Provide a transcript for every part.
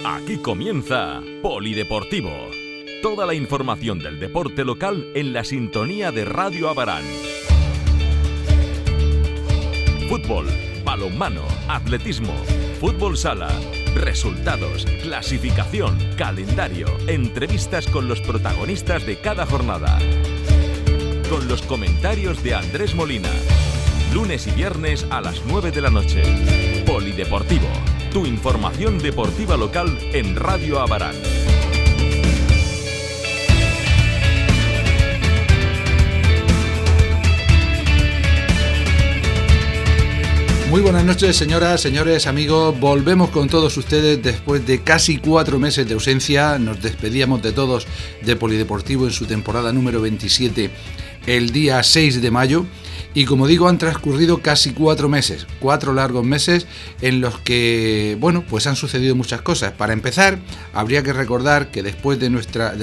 Aquí comienza Polideportivo. Toda la información del deporte local en la sintonía de Radio Abarán. Fútbol, balonmano, atletismo, fútbol sala, resultados, clasificación, calendario, entrevistas con los protagonistas de cada jornada. Con los comentarios de Andrés Molina. Lunes y viernes a las 9 de la noche. Polideportivo, tu información deportiva local en Radio Abarán. Muy buenas noches, señoras, señores, amigos. Volvemos con todos ustedes después de casi 4 meses de ausencia. Nos despedíamos de todos de Polideportivo en su temporada número 27 el día 6 de mayo. Y como digo, han transcurrido casi 4 meses, 4 largos meses en los que, bueno, pues han sucedido muchas cosas. Para empezar, habría que recordar que después de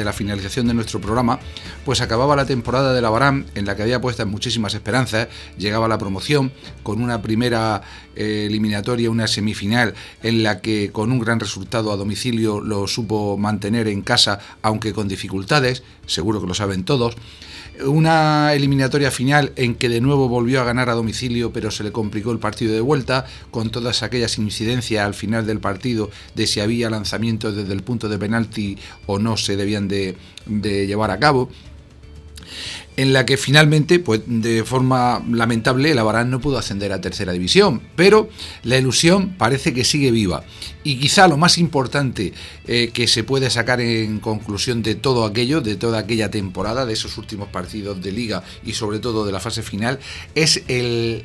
la finalización de nuestro programa, pues acababa la temporada de la Abarán, en la que había puestas muchísimas esperanzas. Llegaba la promoción con una primera eliminatoria, una semifinal, en la que con un gran resultado a domicilio lo supo mantener en casa, aunque con dificultades, seguro que lo saben todos. Una eliminatoria final en que de nuevo volvió a ganar a domicilio, pero se le complicó el partido de vuelta, con todas aquellas incidencias al final del partido de si había lanzamientos desde el punto de penalti o no se debían de llevar a cabo, en la que finalmente, pues de forma lamentable, el Abarán no pudo ascender a tercera división, pero la ilusión parece que sigue viva. Y quizá lo más importante que se puede sacar en conclusión de todo aquello, de toda aquella temporada, de esos últimos partidos de liga y sobre todo de la fase final, es el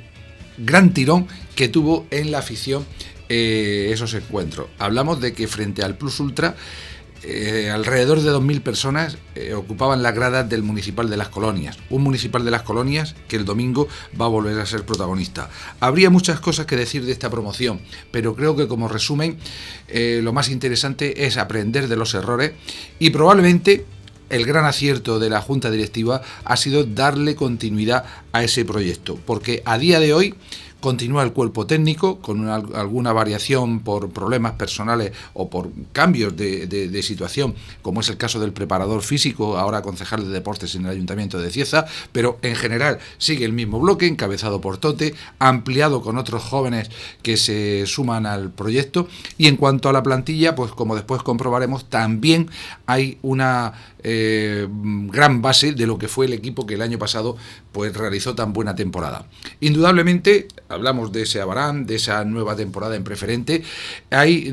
gran tirón que tuvo en la afición esos encuentros. Hablamos de que frente al Plus Ultra, alrededor de 2.000 personas ocupaban las gradas del Municipal de Las Colonias, un Municipal de Las Colonias que el domingo va a volver a ser protagonista. Habría muchas cosas que decir de esta promoción, pero creo que como resumen lo más interesante es aprender de los errores y probablemente el gran acierto de la Junta Directiva ha sido darle continuidad a ese proyecto, porque a día de hoy continúa el cuerpo técnico con alguna variación por problemas personales o por cambios de situación, como es el caso del preparador físico, ahora concejal de deportes en el Ayuntamiento de Cieza, pero en general sigue el mismo bloque, encabezado por Tote, ampliado con otros jóvenes que se suman al proyecto. Y en cuanto a la plantilla, pues como después comprobaremos, también hay una gran base de lo que fue el equipo que el año pasado pues realizó tan buena temporada. Indudablemente, hablamos de ese Abarán, de esa nueva temporada en preferente, hay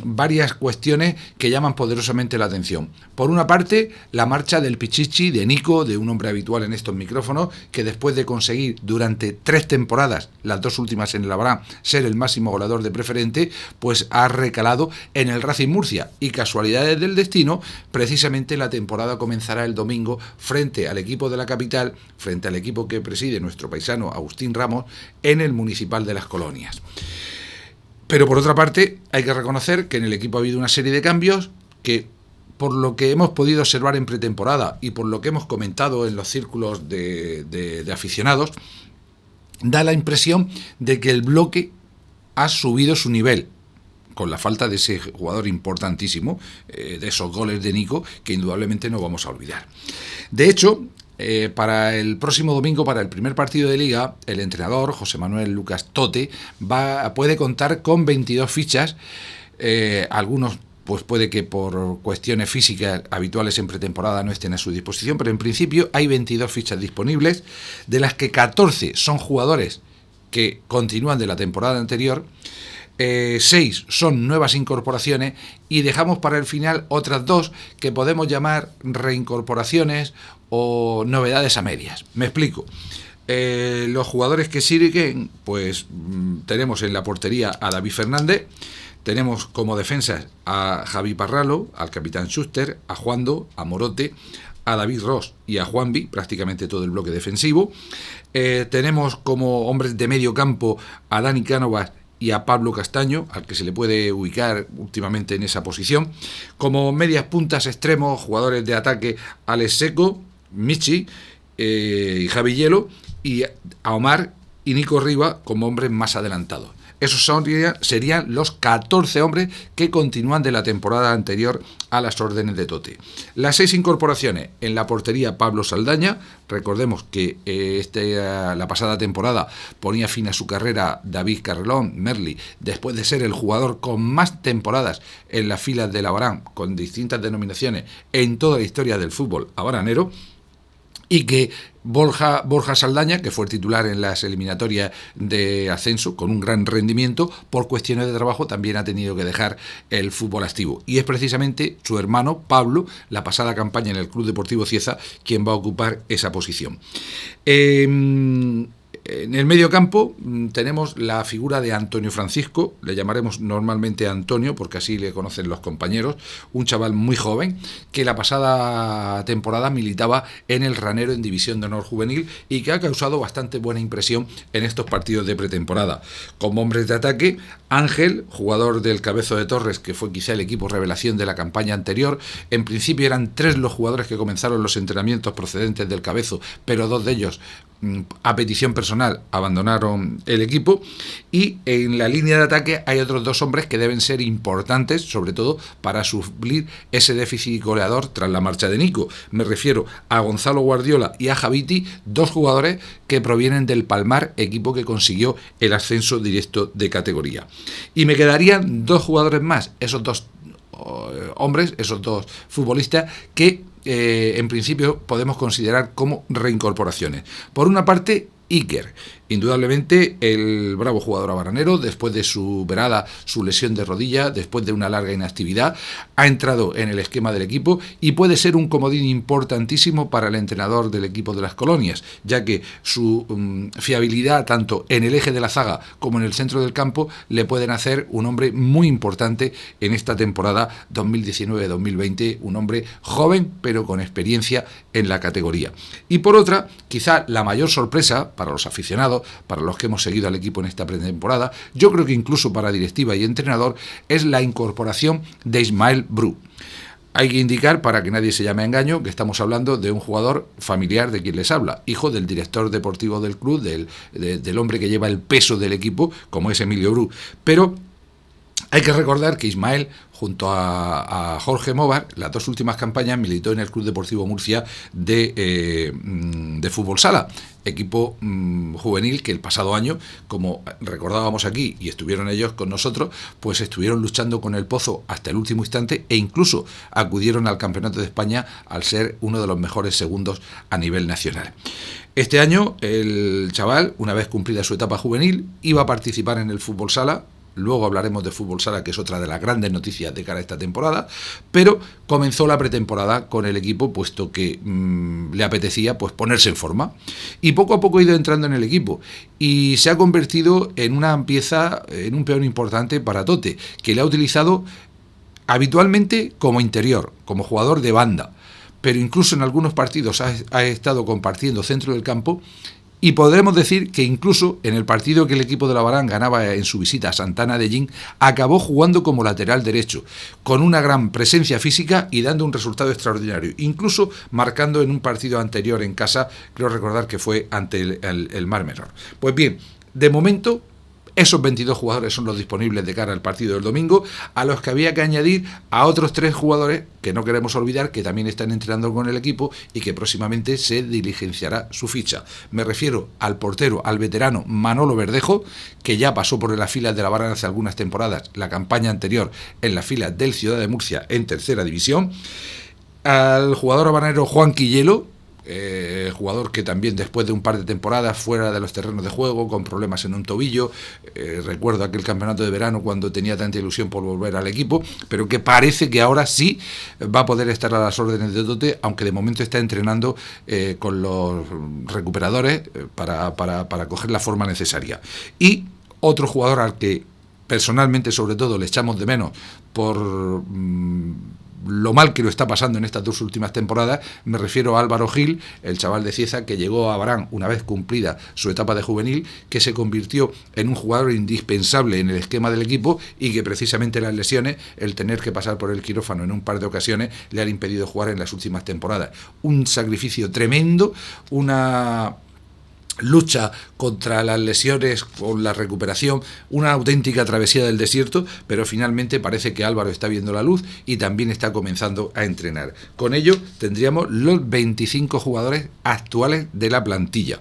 varias cuestiones que llaman poderosamente la atención. Por una parte, la marcha del Pichichi, de Nico, de un hombre habitual en estos micrófonos, que después de conseguir durante 3 temporadas, las 2 últimas en el Abarán, ser el máximo goleador de preferente, pues ha recalado en el Racing Murcia. Y casualidades del destino, precisamente la temporada comenzará el domingo frente al equipo de la capital, frente al equipo que preside nuestro paisano Agustín Ramos, en el Municipal de Las Colonias. Pero por otra parte, hay que reconocer que en el equipo ha habido una serie de cambios que, por lo que hemos podido observar en pretemporada y por lo que hemos comentado en los círculos de aficionados, da la impresión de que el bloque ha subido su nivel, con la falta de ese jugador importantísimo, de esos goles de Nico, que indudablemente no vamos a olvidar. De hecho, para el próximo domingo, para el primer partido de Liga, el entrenador, José Manuel Lucas Tote, puede contar con 22 fichas, algunos pues puede que por cuestiones físicas habituales en pretemporada no estén a su disposición, pero en principio hay 22 fichas disponibles, de las que 14 son jugadores que continúan de la temporada anterior, 6 son nuevas incorporaciones y dejamos para el final otras 2 que podemos llamar reincorporaciones o novedades a medias. Me explico. Los jugadores que siguen, pues tenemos en la portería a David Fernández, tenemos como defensas a Javi Parralo, al capitán Schuster, a Juando, a Morote, a David Ross y a Juanvi, prácticamente todo el bloque defensivo. Tenemos como hombres de medio campo a Dani Cánovas y a Pablo Castaño, al que se le puede ubicar últimamente en esa posición. Como medias puntas extremos, jugadores de ataque, Alex Seco, Michi y Javi Hielo, y a Omar y Nico Riva como hombres más adelantados. Esos serían los 14 hombres que continúan de la temporada anterior a las órdenes de Tote. Las 6 incorporaciones: en la portería, Pablo Saldaña. Recordemos que la pasada temporada ponía fin a su carrera David Carrelón Merli, después de ser el jugador con más temporadas en las filas del Abarán, con distintas denominaciones en toda la historia del fútbol abaranero, y que Borja Saldaña, que fue el titular en las eliminatorias de ascenso con un gran rendimiento, por cuestiones de trabajo también ha tenido que dejar el fútbol activo. Y es precisamente su hermano Pablo, la pasada campaña en el Club Deportivo Cieza, quien va a ocupar esa posición. En el medio campo tenemos la figura de Antonio Francisco, le llamaremos normalmente Antonio porque así le conocen los compañeros, un chaval muy joven que la pasada temporada militaba en el Ranero en División de Honor Juvenil y que ha causado bastante buena impresión en estos partidos de pretemporada. Como hombres de ataque, Ángel, jugador del Cabezo de Torres, que fue quizá el equipo revelación de la campaña anterior. En principio eran 3 los jugadores que comenzaron los entrenamientos procedentes del Cabezo, pero 2 de ellos, a petición personal, abandonaron el equipo. Y en la línea de ataque hay otros 2 hombres que deben ser importantes, sobre todo para suplir ese déficit goleador tras la marcha de Nico. Me refiero a Gonzalo Guardiola y a Javiti, 2 jugadores que provienen del Palmar, equipo que consiguió el ascenso directo de categoría. Y me quedarían 2 jugadores más, esos 2 hombres, esos 2 futbolistas que en principio podemos considerar como reincorporaciones. Por una parte, Iker, indudablemente el bravo jugador abaranero, después de su verada, su lesión de rodilla, después de una larga inactividad, ha entrado en el esquema del equipo y puede ser un comodín importantísimo para el entrenador del equipo de las Colonias, ya que su fiabilidad tanto en el eje de la zaga como en el centro del campo le pueden hacer un hombre muy importante en esta temporada 2019-2020, un hombre joven pero con experiencia en la categoría. Y por otra, quizá la mayor sorpresa para los aficionados, para los que hemos seguido al equipo en esta pretemporada, yo creo que incluso para directiva y entrenador, es la incorporación de Ismael Bru. Hay que indicar, para que nadie se llame a engaño, que estamos hablando de un jugador familiar de quien les habla, hijo del director deportivo del club, del hombre que lleva el peso del equipo, como es Emilio Bru. Pero hay que recordar que Ismael, junto a Jorge Móvar, las 2 últimas campañas militó en el Club Deportivo Murcia de fútbol sala, equipo juvenil que el pasado año, como recordábamos aquí y estuvieron ellos con nosotros, pues estuvieron luchando con el Pozo hasta el último instante e incluso acudieron al Campeonato de España al ser uno de los mejores segundos a nivel nacional. Este año el chaval, una vez cumplida su etapa juvenil, iba a participar en el fútbol sala. Luego hablaremos de fútbol sala, que es otra de las grandes noticias de cara a esta temporada, pero comenzó la pretemporada con el equipo, puesto que le apetecía pues ponerse en forma, y poco a poco ha ido entrando en el equipo y se ha convertido en una pieza, en un peón importante para Tote, que le ha utilizado habitualmente como interior, como jugador de banda, pero incluso en algunos partidos ha estado compartiendo centro del campo. Y podremos decir que incluso en el partido que el equipo de la Abarán ganaba en su visita a Santana de Gin, acabó jugando como lateral derecho, con una gran presencia física y dando un resultado extraordinario, incluso marcando en un partido anterior en casa, creo recordar que fue ante el Mar Menor. Pues bien, de momento esos 22 jugadores son los disponibles de cara al partido del domingo, a los que había que añadir a otros 3 jugadores que no queremos olvidar que también están entrenando con el equipo y que próximamente se diligenciará su ficha. Me refiero al portero, al veterano Manolo Verdejo, que ya pasó por las filas de la Abarán hace algunas temporadas, la campaña anterior en las filas del Ciudad de Murcia en tercera división, al jugador habanero Juan Quillelo, jugador que también después de un par de temporadas fuera de los terrenos de juego, con problemas en un tobillo, recuerdo aquel campeonato de verano cuando tenía tanta ilusión por volver al equipo, pero que parece que ahora sí va a poder estar a las órdenes de Tote, aunque de momento está entrenando con los recuperadores para coger la forma necesaria. Y otro jugador al que personalmente sobre todo le echamos de menos por lo mal que lo está pasando en estas 2 últimas temporadas, me refiero a Álvaro Gil, el chaval de Cieza que llegó a Abarán una vez cumplida su etapa de juvenil, que se convirtió en un jugador indispensable en el esquema del equipo y que precisamente las lesiones, el tener que pasar por el quirófano en un par de ocasiones, le han impedido jugar en las últimas temporadas. Un sacrificio tremendo, una lucha contra las lesiones, con la recuperación, una auténtica travesía del desierto, pero finalmente parece que Álvaro está viendo la luz y también está comenzando a entrenar. Con ello tendríamos los 25 jugadores actuales de la plantilla,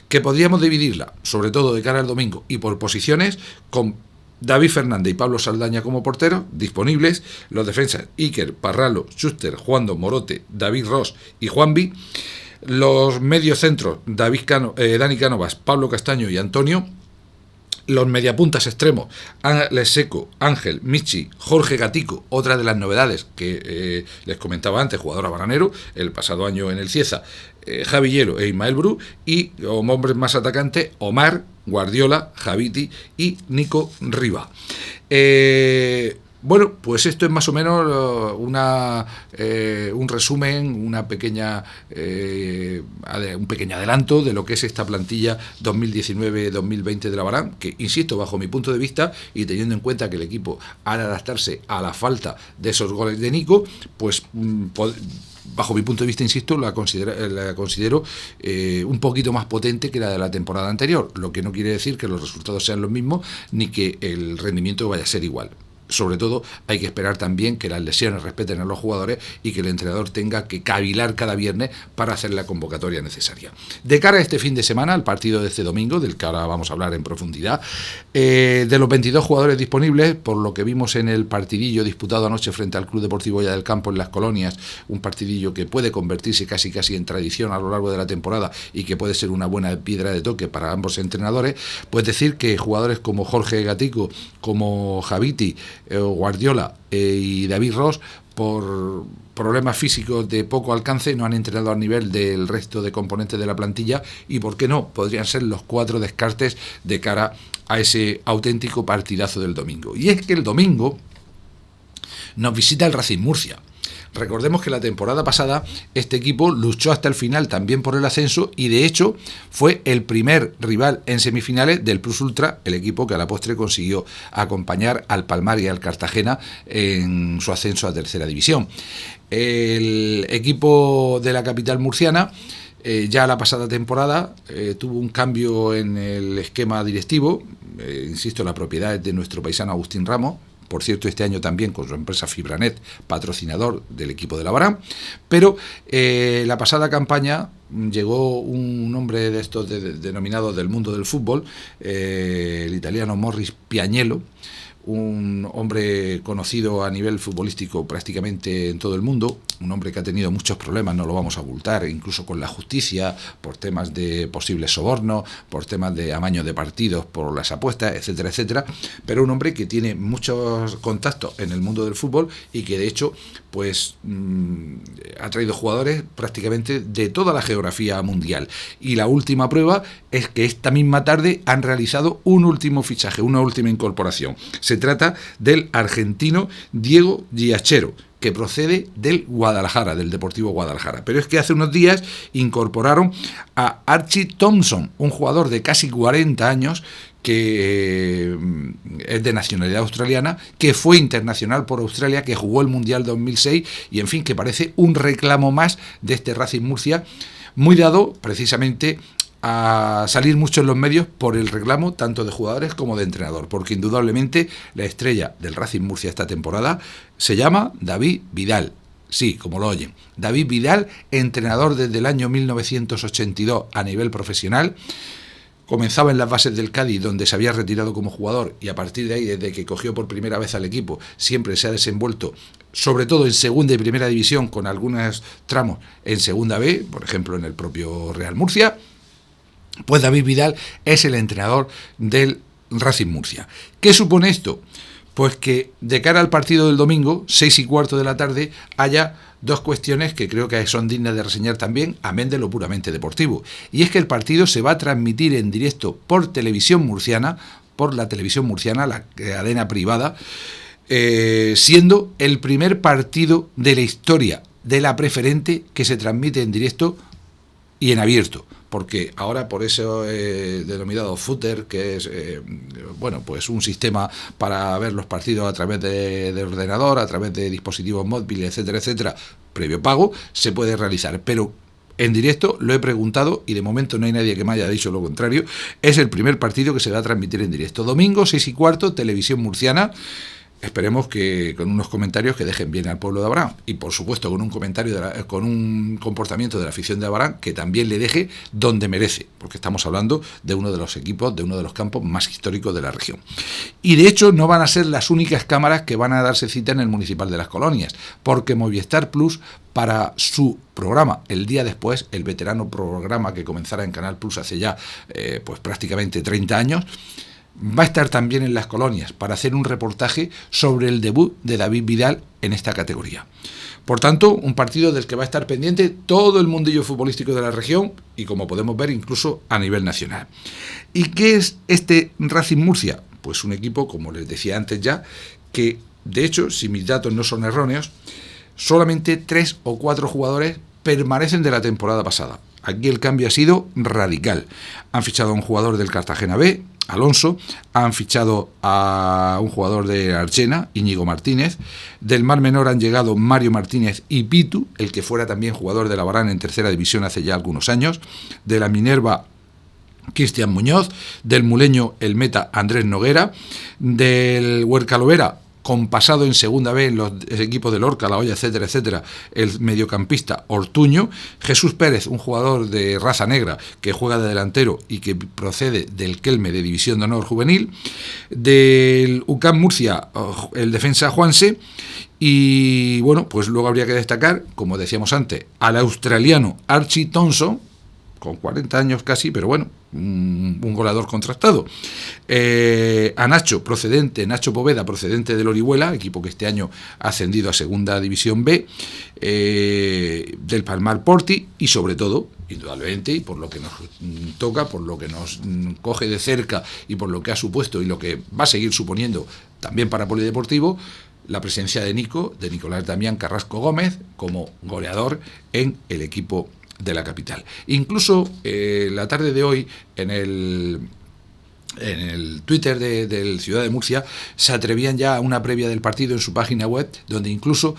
que podríamos dividirla, sobre todo de cara al domingo, y por posiciones, con David Fernández y Pablo Saldaña como porteros disponibles, los defensas Iker, Parralo, Schuster, Juando, Morote, David Ross y Juanvi. Los mediocentros, Dani Cánovas, Pablo Castaño y Antonio. Los mediapuntas extremos, Alex Seco, Ángel, Michi, Jorge Gatico, otra de las novedades que les comentaba antes, jugador habanero, el pasado año en el Cieza, Javi Hielo e Ismael Bru, y como hombres más atacantes, Omar, Guardiola, Javiti y Nico Riva. Bueno, pues esto es más o menos un resumen, un pequeño adelanto de lo que es esta plantilla 2019-2020 de la Varán, que, insisto, bajo mi punto de vista, y teniendo en cuenta que el equipo ha de adaptarse a la falta de esos goles de Nico, pues bajo mi punto de vista, insisto, la considero un poquito más potente que la de la temporada anterior, lo que no quiere decir que los resultados sean los mismos ni que el rendimiento vaya a ser igual. Sobre todo hay que esperar también que las lesiones respeten a los jugadores y que el entrenador tenga que cavilar cada viernes para hacer la convocatoria necesaria. De cara a este fin de semana, al partido de este domingo, del que ahora vamos a hablar en profundidad, de los 22 jugadores disponibles, por lo que vimos en el partidillo disputado anoche frente al Club Deportivo Villa del Campo en Las Colonias, un partidillo que puede convertirse casi en tradición a lo largo de la temporada y que puede ser una buena piedra de toque para ambos entrenadores, pues decir que jugadores como Jorge Gatico, como Javiti, Guardiola y David Ross, por problemas físicos de poco alcance, no han entrenado al nivel del resto de componentes de la plantilla y, ¿por qué no?, podrían ser los 4 descartes de cara a ese auténtico partidazo del domingo. Y es que el domingo nos visita el Racing Murcia. Recordemos que la temporada pasada este equipo luchó hasta el final también por el ascenso y de hecho fue el primer rival en semifinales del Plus Ultra, el equipo que a la postre consiguió acompañar al Palmar y al Cartagena en su ascenso a tercera división. El equipo de la capital murciana ya la pasada temporada tuvo un cambio en el esquema directivo, insisto, la propiedad es de nuestro paisano Agustín Ramos. Por cierto, este año también con su empresa Fibranet, patrocinador del equipo de la Varán, pero la pasada campaña llegó un hombre de estos denominados del mundo del fútbol, el italiano Morris Piagnello, un hombre conocido a nivel futbolístico prácticamente en todo el mundo, un hombre que ha tenido muchos problemas, no lo vamos a ocultar, incluso con la justicia, por temas de posibles sobornos, por temas de amaño de partidos, por las apuestas, etcétera, etcétera, pero un hombre que tiene muchos contactos en el mundo del fútbol y que de hecho pues ha traído jugadores prácticamente de toda la geografía mundial. Y la última prueba es que esta misma tarde han realizado un último fichaje, una última incorporación. Se trata del argentino Diego Giachero, que procede del Guadalajara, del Deportivo Guadalajara. Pero es que hace unos días incorporaron a Archie Thompson, un jugador de casi 40 años, que es de nacionalidad australiana, que fue internacional por Australia, que jugó el Mundial 2006 y, en fin, que parece un reclamo más de este Racing Murcia, muy dado precisamente a salir mucho en los medios por el reclamo tanto de jugadores como de entrenador, porque indudablemente la estrella del Racing Murcia esta temporada se llama David Vidal. Sí, como lo oyen, David Vidal, entrenador desde el año 1982 a nivel profesional. Comenzaba en las bases del Cádiz, donde se había retirado como jugador, y a partir de ahí, desde que cogió por primera vez al equipo, siempre se ha desenvuelto, sobre todo en segunda y primera división, con algunos tramos en segunda B, por ejemplo en el propio Real Murcia. Pues David Vidal es el entrenador del Racing Murcia. ¿Qué supone esto? Pues que de cara al partido del domingo, 6:15 de la tarde, haya dos cuestiones que creo que son dignas de reseñar también, amén de lo puramente deportivo. Y es que el partido se va a transmitir en directo por televisión murciana, por la televisión murciana, la cadena privada, siendo el primer partido de la historia de la preferente que se transmite en directo y en abierto, porque ahora por eso denominado footer, que es pues un sistema para ver los partidos a través de ordenador, a través de dispositivos móviles, etcétera, etcétera, previo pago, se puede realizar, pero en directo, lo he preguntado y de momento no hay nadie que me haya dicho lo contrario. Es el primer partido que se va a transmitir en directo. Domingo, 6:15, Televisión Murciana. Esperemos que con unos comentarios que dejen bien al pueblo de Abarán y por supuesto con un comentario con un comportamiento de la afición de Abarán que también le deje donde merece, porque estamos hablando de uno de los equipos, de uno de los campos más históricos de la región. Y de hecho no van a ser las únicas cámaras que van a darse cita en el Municipal de Las Colonias, porque Movistar Plus, para su programa el día después, el veterano programa que comenzara en Canal Plus hace ya pues prácticamente 30 años, va a estar también en Las Colonias para hacer un reportaje sobre el debut de David Vidal en esta categoría. Por tanto, un partido del que va a estar pendiente todo el mundillo futbolístico de la región y, como podemos ver, incluso a nivel nacional. ¿Y qué es este Racing Murcia? Pues un equipo, como les decía antes ya, que de hecho, si mis datos no son erróneos, solamente 3 o 4 jugadores permanecen de la temporada pasada. Aquí el cambio ha sido radical. Han fichado a un jugador del Cartagena B, Alonso, han fichado a un jugador de Archena, Íñigo Martínez, del Mar Menor han llegado Mario Martínez y Pitu, el que fuera también jugador de la Abarán en tercera división hace ya algunos años, de la Minerva Cristian Muñoz, del Muleño el meta Andrés Noguera, del Huercalovera, con pasado en segunda B en los equipos del Lorca, La Hoya, etcétera, etcétera, el mediocampista Ortuño, Jesús Pérez, un jugador de raza negra que juega de delantero y que procede del Kelme de División de Honor Juvenil, del UCAM Murcia, el defensa Juanse, y bueno, pues luego habría que destacar, como decíamos antes, al australiano Archie Thompson, con 40 años casi, pero bueno, un goleador contrastado. A Nacho Poveda, procedente del Orihuela, equipo que este año ha ascendido a Segunda División B, del Palmar Porti, y sobre todo, indudablemente, y por lo que nos toca, por lo que nos coge de cerca y por lo que ha supuesto y lo que va a seguir suponiendo también para Polideportivo, la presencia de Nicolás Damián Carrasco Gómez como goleador en el equipo de la capital. Incluso la tarde de hoy en el Twitter del Ciudad de Murcia se atrevían ya a una previa del partido en su página web, donde incluso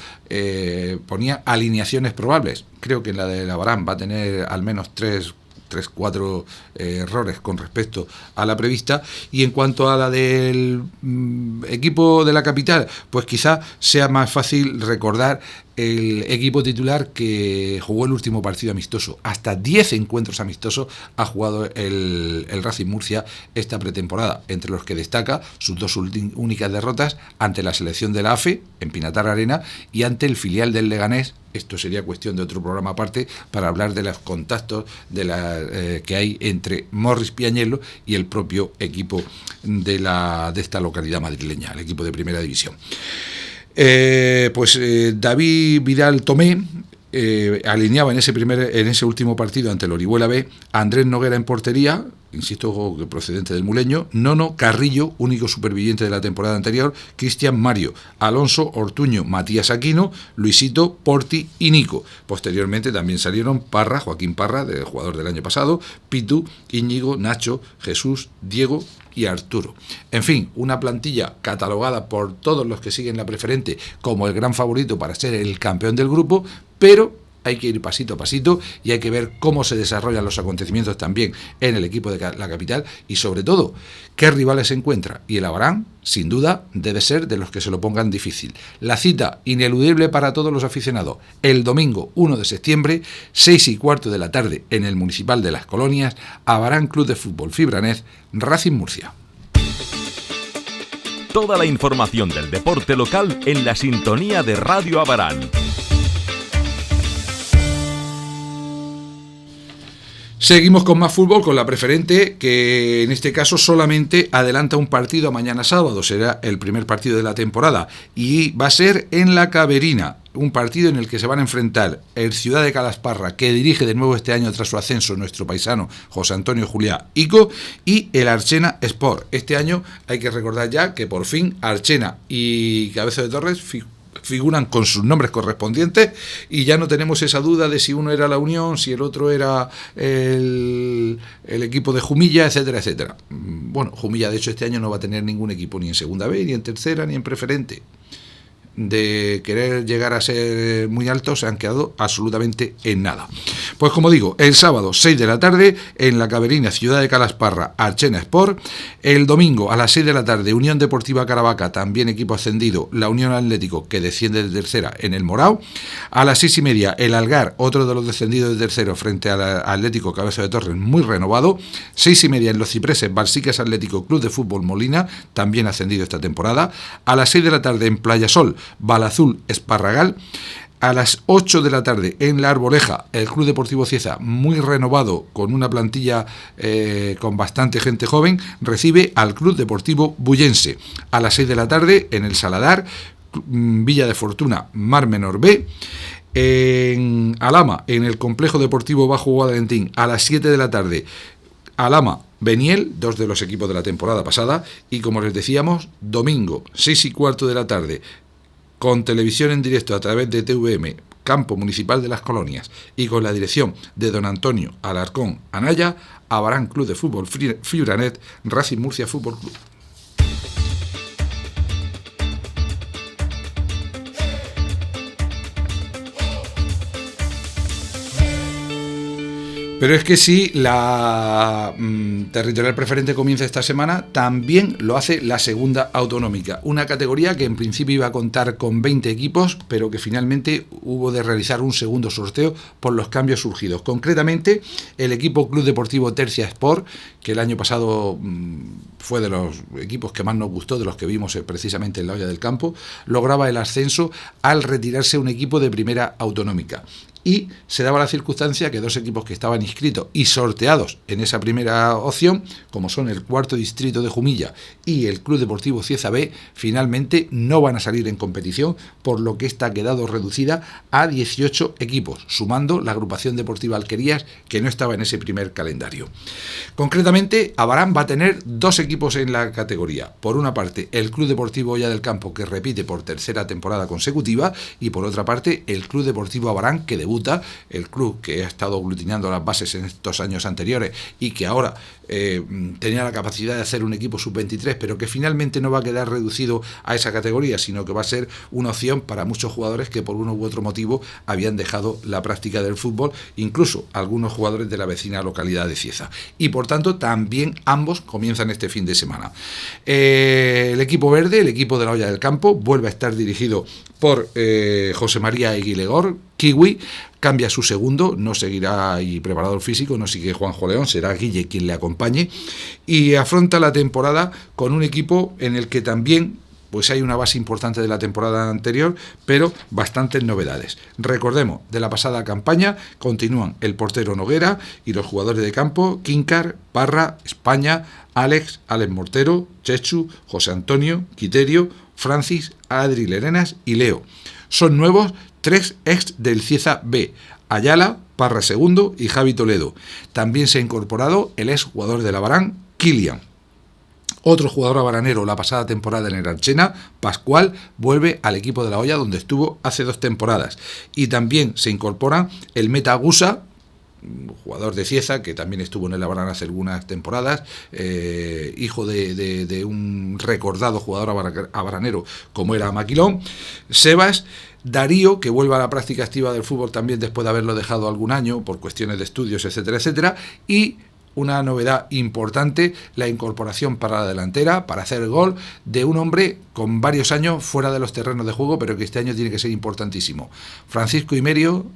ponía alineaciones probables. Creo que la de la Abarán va a tener al menos 4 errores con respecto a la prevista, y en cuanto a la del equipo de la capital, pues quizá sea más fácil recordar el equipo titular que jugó el último partido amistoso. Hasta 10 encuentros amistosos ha jugado el Racing Murcia esta pretemporada, entre los que destaca sus 2 únicas derrotas ante la selección de la AFE en Pinatar Arena y ante el filial del Leganés. Esto sería cuestión de otro programa aparte para hablar de los contactos que hay entre Morris Piañelo y el propio equipo de esta localidad madrileña, el equipo de Primera División. David Vidal Tomé alineaba en ese último partido ante el Orihuela B a Andrés Noguera en portería, insisto, procedente del Muleño, Nono Carrillo, único superviviente de la temporada anterior, Cristian Mario, Alonso, Ortuño, Matías Aquino, Luisito, Porti y Nico. Posteriormente también salieron Joaquín Parra, jugador del año pasado, Pitu, Íñigo, Nacho, Jesús, Diego y Arturo. En fin, una plantilla catalogada por todos los que siguen la preferente como el gran favorito para ser el campeón del grupo, pero hay que ir pasito a pasito y hay que ver cómo se desarrollan los acontecimientos también en el equipo de la capital y sobre todo qué rivales se encuentra. Y el Abarán, sin duda, debe ser de los que se lo pongan difícil. La cita ineludible para todos los aficionados, el domingo 1 de septiembre, 6:15 de la tarde, en el Municipal de Las Colonias, Abarán Club de Fútbol Fibranet, Racing Murcia. Toda la información del deporte local en la sintonía de Radio Abarán. Seguimos con más fútbol, con la preferente, que en este caso solamente adelanta un partido a mañana sábado, será el primer partido de la temporada, y va a ser en La Caberina, un partido en el que se van a enfrentar el Ciudad de Calasparra, que dirige de nuevo este año tras su ascenso nuestro paisano José Antonio Juliá Ico, y el Archena Sport. Este año hay que recordar ya que por fin Archena y Cabezo de Torres figuran con sus nombres correspondientes y ya no tenemos esa duda de si uno era la Unión, si el otro era el equipo de Jumilla, etcétera, etcétera. Bueno, Jumilla de hecho este año no va a tener ningún equipo ni en segunda B, ni en tercera, ni en preferente. De querer llegar a ser muy altos se han quedado absolutamente en nada. Pues como digo, el sábado 6 de la tarde en la Caberina Ciudad de Calasparra, Archena Sport. El domingo a las 6 de la tarde Unión Deportiva Caravaca, también equipo ascendido, la Unión Atlético que desciende de tercera en el Morao. A las 6:30 el Algar, otro de los descendidos de tercero frente al Atlético Cabeza de Torres, muy renovado. 6:30 en Los Cipreses, Balsiques Atlético Club de Fútbol Molina, también ascendido esta temporada. A las 6 de la tarde en Playa Sol, Balazul Esparragal. A las 8 de la tarde en La Arboleja, el Club Deportivo Cieza, muy renovado, con una plantilla con bastante gente joven, recibe al Club Deportivo Bullense. A las 6 de la tarde en el Saladar, Villa de Fortuna, Mar Menor B. En Alhama, en el Complejo Deportivo Bajo Guadalentín, a las 7 de la tarde, Alhama Beniel, dos de los equipos de la temporada pasada. Y como les decíamos, domingo 6:15 de la tarde, con televisión en directo a través de TVM, Campo Municipal de las Colonias, y con la dirección de don Antonio Alarcón Anaya, Abarán Club de Fútbol Fiuranet, Racing Murcia Fútbol Club. Pero es que si la territorial preferente comienza esta semana, también lo hace la segunda autonómica, una categoría que en principio iba a contar con 20 equipos, pero que finalmente hubo de realizar un segundo sorteo por los cambios surgidos. Concretamente, el equipo Club Deportivo Tercia Sport, que el año pasado fue de los equipos que más nos gustó, de los que vimos precisamente en la Olla del Campo, lograba el ascenso al retirarse un equipo de primera autonómica. Y se daba la circunstancia que dos equipos que estaban inscritos y sorteados en esa primera opción, como son el Cuarto Distrito de Jumilla y el Club Deportivo Cieza B, finalmente no van a salir en competición, por lo que esta ha quedado reducida a 18 equipos, sumando la agrupación deportiva Alquerías, que no estaba en ese primer calendario. Concretamente, Abarán va a tener dos equipos en la categoría. Por una parte, el Club Deportivo Olla del Campo, que repite por tercera temporada consecutiva, y por otra parte, el Club Deportivo Abarán, que debuta, el club que ha estado aglutinando las bases en estos años anteriores y que ahora tenía la capacidad de hacer un equipo sub-23, pero que finalmente no va a quedar reducido a esa categoría, sino que va a ser una opción para muchos jugadores que por uno u otro motivo habían dejado la práctica del fútbol, incluso algunos jugadores de la vecina localidad de Cieza. Y por tanto también ambos comienzan este fin de semana. El equipo verde, el equipo de la Olla del Campo, vuelve a estar dirigido por José María Eguilegor, Kiwi. Cambia su segundo, no seguirá y preparador físico, no sigue Juanjo León, será Guille quien le acompañe, y afronta la temporada con un equipo en el que también pues hay una base importante de la temporada anterior, pero bastantes novedades. Recordemos, de la pasada campaña continúan el portero Noguera y los jugadores de campo Quíncar, Parra, España, Alex Mortero, Chechu, José Antonio, Quiterio, Francis, Adri Lerenas y Leo. Son nuevos 3 ex del Cieza B, Ayala, Parra segundo y Javi Toledo. También se ha incorporado el ex jugador del Abarán, Kilian. Otro jugador abaranero la pasada temporada en el Archena, Pascual, vuelve al equipo de la Olla donde estuvo hace 2 temporadas. Y también se incorpora el Meta Gusa, jugador de Cieza, que también estuvo en el Abarán hace algunas temporadas, hijo de un recordado jugador abaranero como era Maquilón. Sebas, Darío, que vuelve a la práctica activa del fútbol también después de haberlo dejado algún año por cuestiones de estudios, etcétera, etcétera. Y una novedad importante, la incorporación para la delantera, para hacer el gol, de un hombre con varios años fuera de los terrenos de juego, pero que este año tiene que ser importantísimo. Francisco Imerio,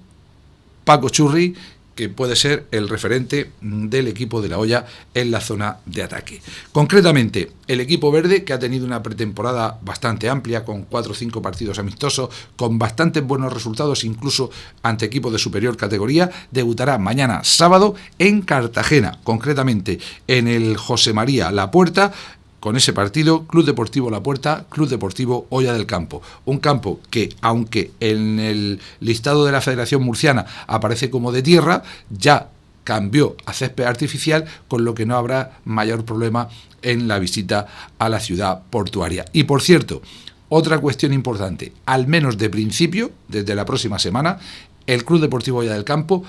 Paco Churri, que puede ser el referente del equipo de la Olla en la zona de ataque. Concretamente, el equipo verde, que ha tenido una pretemporada bastante amplia, con 4 o 5 partidos amistosos, con bastantes buenos resultados, incluso ante equipos de superior categoría, debutará mañana sábado en Cartagena, concretamente en el José María La Puerta, con ese partido, Club Deportivo La Puerta, Club Deportivo Olla del Campo. Un campo que, aunque en el listado de la Federación Murciana aparece como de tierra, ya cambió a césped artificial, con lo que no habrá mayor problema en la visita a la ciudad portuaria. Y por cierto, otra cuestión importante, al menos de principio, desde la próxima semana, el Club Deportivo Olla del Campo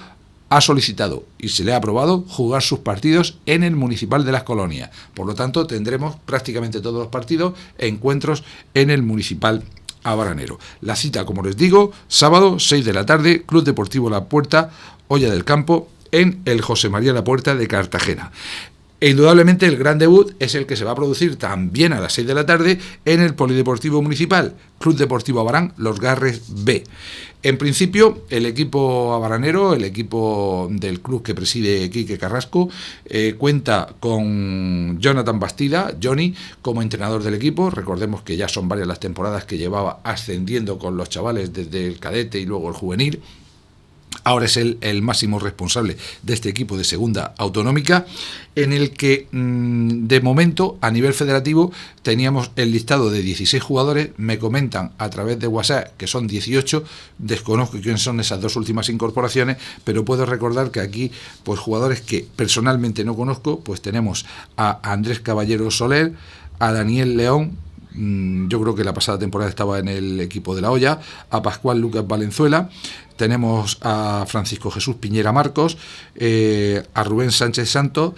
ha solicitado y se le ha aprobado jugar sus partidos en el Municipal de las Colonias. Por lo tanto, tendremos prácticamente todos los partidos encuentros en el Municipal Abaranero. La cita, como les digo, sábado 6 de la tarde, Club Deportivo La Puerta, Olla del Campo, en el José María Lapuerta de Cartagena. E indudablemente el gran debut es el que se va a producir también a las 6 de la tarde en el Polideportivo Municipal, Club Deportivo Abarán, Los Garres B. En principio, el equipo abaranero, el equipo del club que preside Quique Carrasco, cuenta con Jonathan Bastida, Johnny, como entrenador del equipo. Recordemos que ya son varias las temporadas que llevaba ascendiendo con los chavales desde el cadete y luego el juvenil. Ahora es el máximo responsable de este equipo de segunda autonómica, en el que de momento a nivel federativo teníamos el listado de 16 jugadores. Me comentan a través de WhatsApp que son 18, desconozco quiénes son esas dos últimas incorporaciones, pero puedo recordar que aquí, pues jugadores que personalmente no conozco, pues tenemos a Andrés Caballero Soler, a Daniel León, yo creo que la pasada temporada estaba en el equipo de La Olla, a Pascual Lucas Valenzuela, tenemos a Francisco Jesús Piñera Marcos, a Rubén Sánchez Santos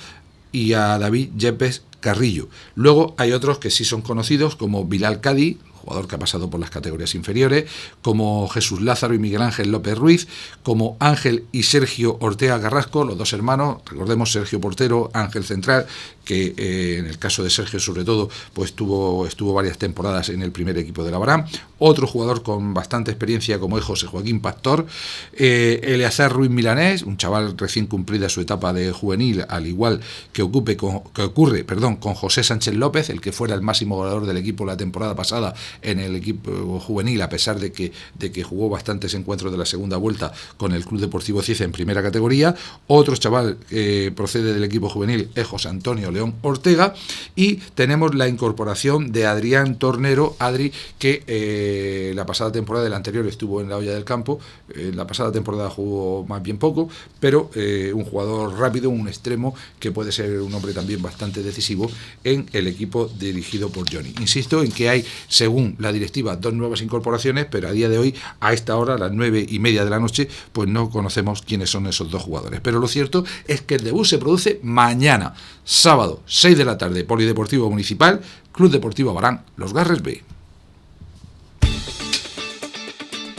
y a David Yepes Carrillo. Luego hay otros que sí son conocidos, como Bilal Cadi, jugador que ha pasado por las categorías inferiores, como Jesús Lázaro y Miguel Ángel López Ruiz, como Ángel y Sergio Ortega Carrasco, los dos hermanos, recordemos Sergio portero, Ángel central, que en el caso de Sergio sobre todo, pues estuvo varias temporadas en el primer equipo de la Abarán. Otro jugador con bastante experiencia como es José Joaquín Pastor, Eleazar Ruiz Milanés, un chaval recién cumplida su etapa de juvenil, al igual que ocurre con José Sánchez López, el que fuera el máximo goleador del equipo la temporada pasada en el equipo juvenil, a pesar de que jugó bastantes encuentros de la segunda vuelta con el Club Deportivo Cieza en primera categoría. Otro chaval que procede del equipo juvenil es José Antonio León Ortega, y tenemos la incorporación de Adrián Tornero, Adri, que la pasada temporada, del anterior estuvo en la Olla del Campo, la pasada temporada jugó más bien poco, pero un jugador rápido, un extremo que puede ser un hombre también bastante decisivo en el equipo dirigido por Johnny. Insisto en que hay, según la directiva, dos nuevas incorporaciones, pero a día de hoy, a esta hora, a las 9:30 de la noche, pues no conocemos quiénes son esos dos jugadores. Pero lo cierto es que el debut se produce mañana, sábado, 6 de la tarde, Polideportivo Municipal, Club Deportivo Abarán, Los Garres B.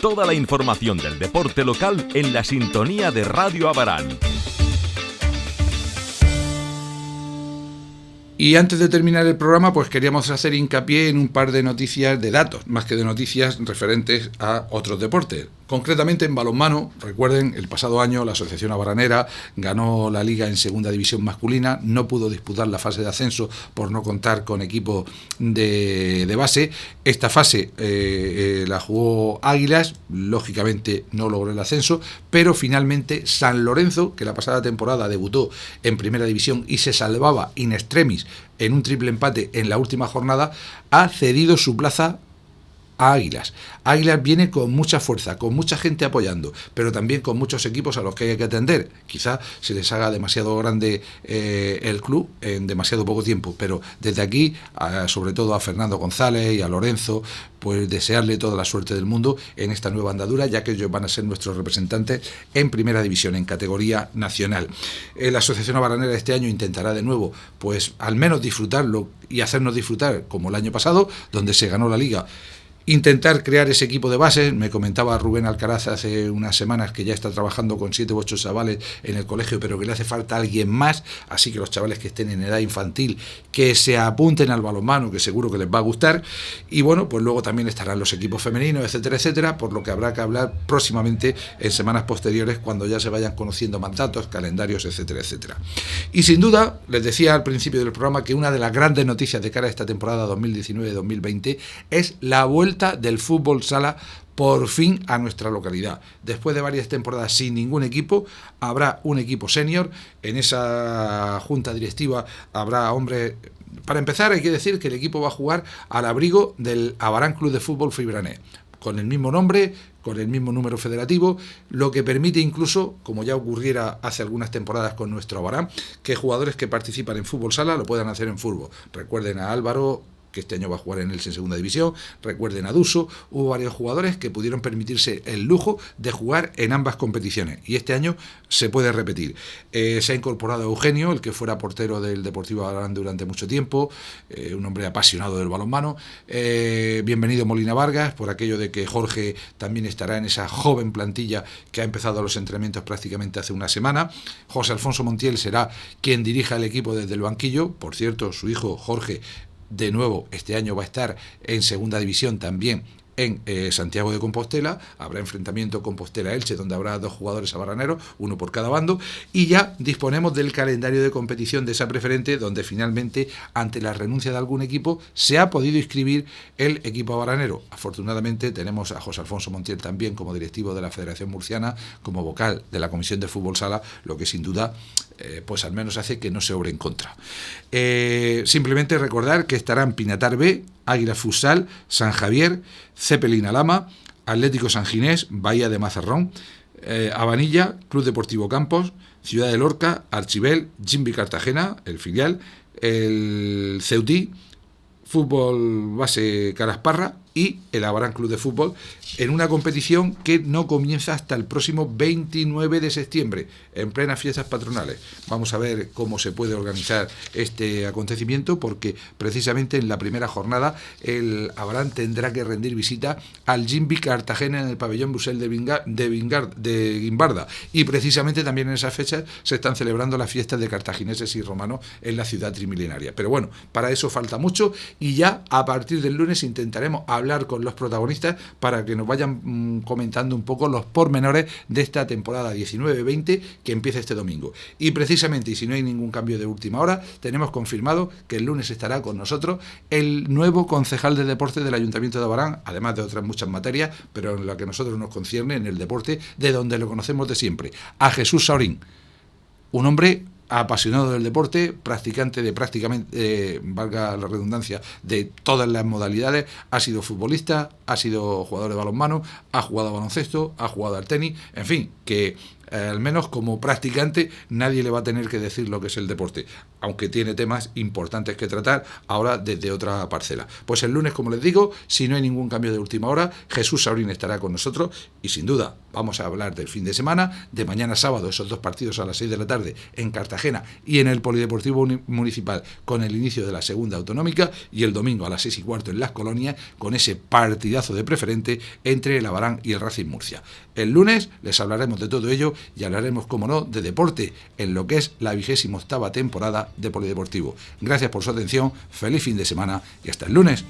Toda la información del deporte local en la sintonía de Radio Abarán. Y antes de terminar el programa, pues queríamos hacer hincapié en un par de noticias, de datos, más que de noticias referentes a otros deportes. Concretamente en balonmano, recuerden, el pasado año la Asociación Abaranera ganó la Liga en Segunda División Masculina, no pudo disputar la fase de ascenso por no contar con equipo de base. Esta fase la jugó Águilas, lógicamente no logró el ascenso, pero finalmente San Lorenzo, que la pasada temporada debutó en Primera División y se salvaba in extremis en un triple empate en la última jornada, ha cedido su plaza a Águilas. Águilas viene con mucha fuerza, con mucha gente apoyando, pero también con muchos equipos a los que hay que atender. Quizá se les haga demasiado grande el club en demasiado poco tiempo, pero desde aquí, sobre todo a Fernando González y a Lorenzo, pues desearle toda la suerte del mundo en esta nueva andadura, ya que ellos van a ser nuestros representantes en Primera División, en categoría nacional. La Asociación Abaranera este año intentará de nuevo, pues al menos disfrutarlo y hacernos disfrutar como el año pasado, donde se ganó la Liga. Intentar crear ese equipo de base. Me comentaba Rubén Alcaraz hace unas semanas que ya está trabajando con 7 u 8 chavales en el colegio, pero que le hace falta alguien más, así que los chavales que estén en edad infantil que se apunten al balonmano, que seguro que les va a gustar. Y bueno, pues luego también estarán los equipos femeninos, etcétera, etcétera, por lo que habrá que hablar próximamente en semanas posteriores, cuando ya se vayan conociendo más datos, calendarios, etcétera, etcétera. Y sin duda, les decía al principio del programa que una de las grandes noticias de cara a esta temporada 2019-2020 es la vuelta del fútbol sala por fin a nuestra localidad. Después de varias temporadas sin ningún equipo, habrá un equipo senior. En esa junta directiva habrá hombres. Para empezar, hay que decir que el equipo va a jugar al abrigo del Abarán Club de Fútbol Fibranet, con el mismo nombre, con el mismo número federativo, lo que permite incluso, como ya ocurriera hace algunas temporadas con nuestro Abarán, que jugadores que participan en fútbol sala lo puedan hacer en fútbol. Recuerden a Álvaro, que este año va a jugar en Elche en segunda división, recuerden a Duso, hubo varios jugadores que pudieron permitirse el lujo de jugar en ambas competiciones y este año se puede repetir. Se ha incorporado Eugenio, el que fuera portero del Deportivo Alavés durante mucho tiempo, un hombre apasionado del balonmano. Bienvenido Molina Vargas, por aquello de que Jorge también estará en esa joven plantilla que ha empezado los entrenamientos prácticamente hace una semana. José Alfonso Montiel será quien dirija el equipo desde el banquillo. Por cierto, su hijo Jorge, de nuevo, este año va a estar en segunda división también en Santiago de Compostela. Habrá enfrentamiento Compostela-Elche, donde habrá 2 jugadores abarraneros, uno por cada bando, y ya disponemos del calendario de competición de esa preferente, donde finalmente, ante la renuncia de algún equipo, se ha podido inscribir el equipo abarranero. Afortunadamente tenemos a José Alfonso Montiel también como directivo de la Federación Murciana, como vocal de la Comisión de Fútbol Sala, lo que sin duda pues al menos hace que no se obre en contra. Simplemente recordar que estarán Pinatar B, Águila Futsal, San Javier, Zeppelin Alama, Atlético San Ginés, Bahía de Mazarrón, Habanilla, Club Deportivo Campos, Ciudad de Lorca, Archibel, Jimby Cartagena, el filial, el Ceutí, Fútbol Base Calasparra y el Abarán Club de Fútbol, en una competición que no comienza hasta el próximo 29 de septiembre, en plenas fiestas patronales. Vamos a ver cómo se puede organizar este acontecimiento, porque precisamente en la primera jornada el Abarán tendrá que rendir visita al Jimby Cartagena en el pabellón Busel de Guimbarda, y precisamente también en esas fechas se están celebrando las fiestas de cartagineses y romanos en la ciudad trimilenaria. Pero bueno, para eso falta mucho, y ya a partir del lunes intentaremos hablar con los protagonistas para que nos vayan comentando un poco los pormenores de esta temporada 19-20 que empieza este domingo. Y precisamente, y si no hay ningún cambio de última hora, tenemos confirmado que el lunes estará con nosotros el nuevo concejal de deporte del Ayuntamiento de Abarán, además de otras muchas materias, pero en la que a nosotros nos concierne, en el deporte, de donde lo conocemos de siempre, a Jesús Saurín, un hombre apasionado del deporte, practicante de prácticamente, valga la redundancia, de todas las modalidades. Ha sido futbolista, ha sido jugador de balonmano, ha jugado a baloncesto, ha jugado al tenis, en fin, que al menos como practicante nadie le va a tener que decir lo que es el deporte, aunque tiene temas importantes que tratar ahora desde otra parcela. Pues el lunes, como les digo, si no hay ningún cambio de última hora, Jesús Saurín estará con nosotros y sin duda vamos a hablar del fin de semana, de mañana sábado, esos 2 partidos a las 6 de la tarde en Cartagena y en el Polideportivo Municipal con el inicio de la segunda autonómica, y el domingo a las 6:15 en Las Colonias con ese partidazo de preferente entre el Abarán y el Racing Murcia. El lunes les hablaremos de todo ello y hablaremos, como no, de deporte en lo que es la 28ª temporada de Polideportivo. Gracias por su atención, feliz fin de semana y hasta el lunes.